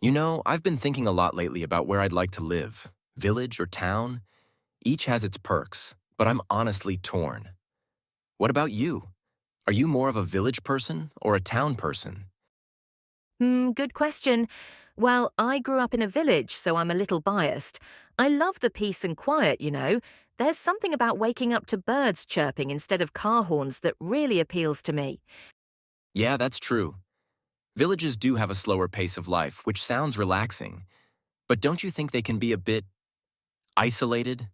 You know, I've been thinking a lot lately about where I'd like to live. Village or town? Each has its perks, but I'm honestly torn. What about you? Are you more of a village person or a town person? Good question. Well, I grew up in a village, so I'm a little biased. I love the peace and quiet. There's something about waking up to birds chirping instead of car horns that really appeals to me. Yeah, that's true. Villages do have a slower pace of life, which sounds relaxing. But don't you think they can be a bit isolated?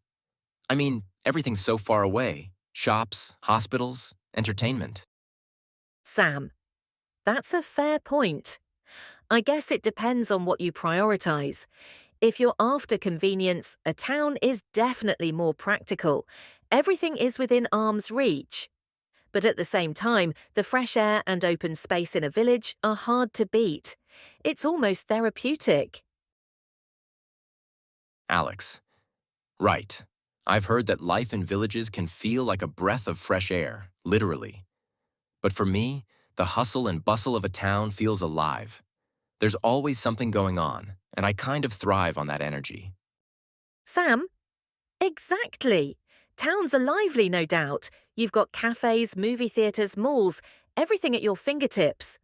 I mean, everything's so far away. Shops, hospitals, entertainment. Sam, that's a fair point. I guess it depends on what you prioritize. If you're after convenience, a town is definitely more practical. Everything is within arm's reach. But at the same time, the fresh air and open space in a village are hard to beat. It's almost therapeutic. Alex. Right. I've heard that life in villages can feel like a breath of fresh air, literally. But for me, the hustle and bustle of a town feels alive. There's always something going on, and I kind of thrive on that energy. Sam, exactly. Towns are lively, no doubt. You've got cafes, movie theatres, malls, everything at your fingertips.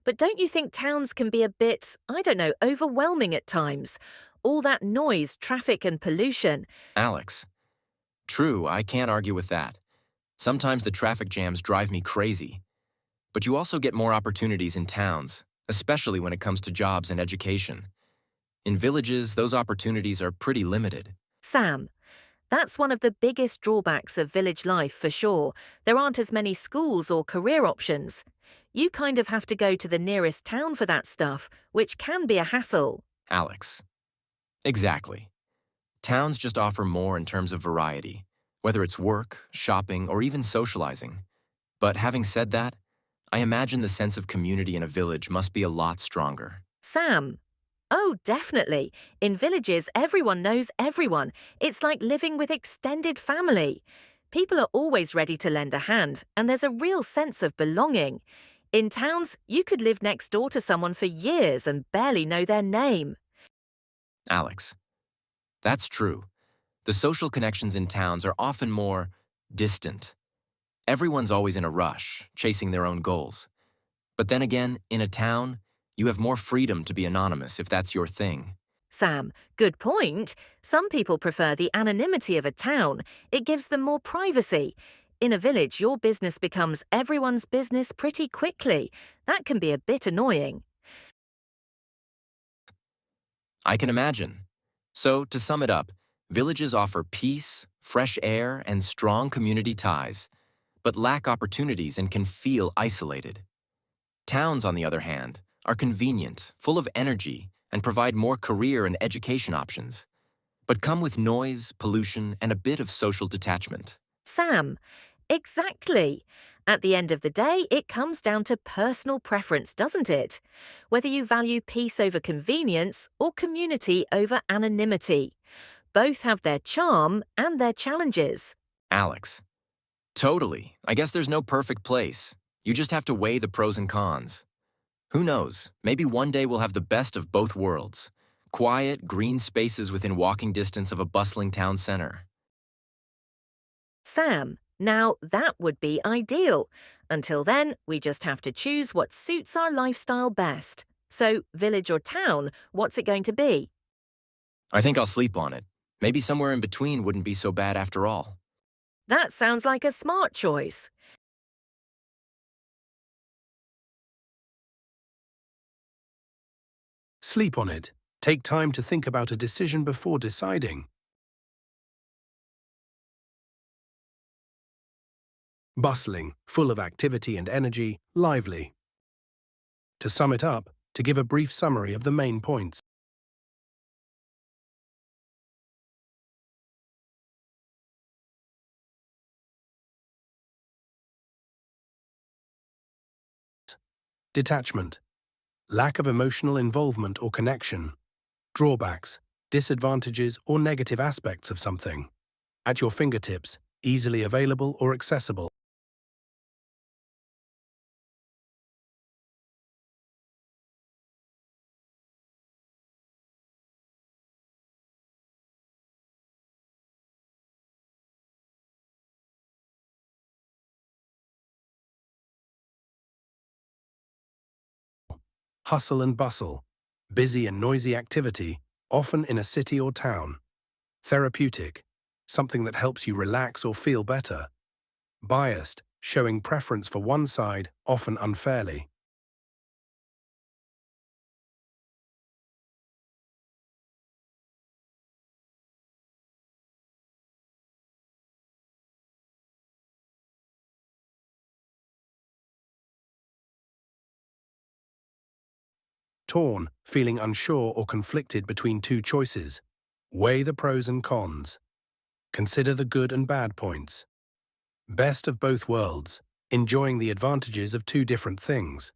But don't you think towns can be a bit, I don't know, overwhelming at times? All that noise, traffic, and pollution. Alex. True, I can't argue with that. Sometimes the traffic jams drive me crazy. But you also get more opportunities in towns, especially when it comes to jobs and education. In villages, those opportunities are pretty limited. Sam, that's one of the biggest drawbacks of village life for sure. There aren't as many schools or career options. You kind of have to go to the nearest town for that stuff, which can be a hassle. Alex. Exactly. Towns just offer more in terms of variety, whether it's work, shopping, or even socializing. But having said that, I imagine the sense of community in a village must be a lot stronger. Sam, oh, definitely. In villages, everyone knows everyone. It's like living with extended family. People are always ready to lend a hand, and there's a real sense of belonging. In towns, you could live next door to someone for years and barely know their name. Alex. That's true. The social connections in towns are often more distant. Everyone's always in a rush, chasing their own goals. But then again, in a town, you have more freedom to be anonymous if that's your thing. Sam, good point. Some people prefer the anonymity of a town. It gives them more privacy. In a village, your business becomes everyone's business pretty quickly. That can be a bit annoying. I can imagine. So, to sum it up, villages offer peace, fresh air, and strong community ties, but lack opportunities and can feel isolated. Towns, on the other hand, are convenient, full of energy, and provide more career and education options, but come with noise, pollution, and a bit of social detachment. Sam, exactly. At the end of the day, it comes down to personal preference, doesn't it? Whether you value peace over convenience or community over anonymity. Both have their charm and their challenges. Alex. Totally. I guess there's no perfect place. You just have to weigh the pros and cons. Who knows? Maybe one day we'll have the best of both worlds. Quiet, green spaces within walking distance of a bustling town center. Sam, now that would be ideal. Until then, we just have to choose what suits our lifestyle best. So, village or town, what's it going to be? I think I'll sleep on it. Maybe somewhere in between wouldn't be so bad after all. That sounds like a smart choice. Sleep on it. Take time to think about a decision before deciding. Bustling, full of activity and energy, lively. To sum it up, to give a brief summary of the main points. Detachment. Lack of emotional involvement or connection. Drawbacks, disadvantages or negative aspects of something. At your fingertips, easily available or accessible. Hustle and bustle, busy and noisy activity, often in a city or town. Therapeutic, something that helps you relax or feel better. Biased, showing preference for one side, often unfairly. Torn, feeling unsure or conflicted between two choices. Weigh the pros and cons. Consider the good and bad points. Best of both worlds, enjoying the advantages of two different things.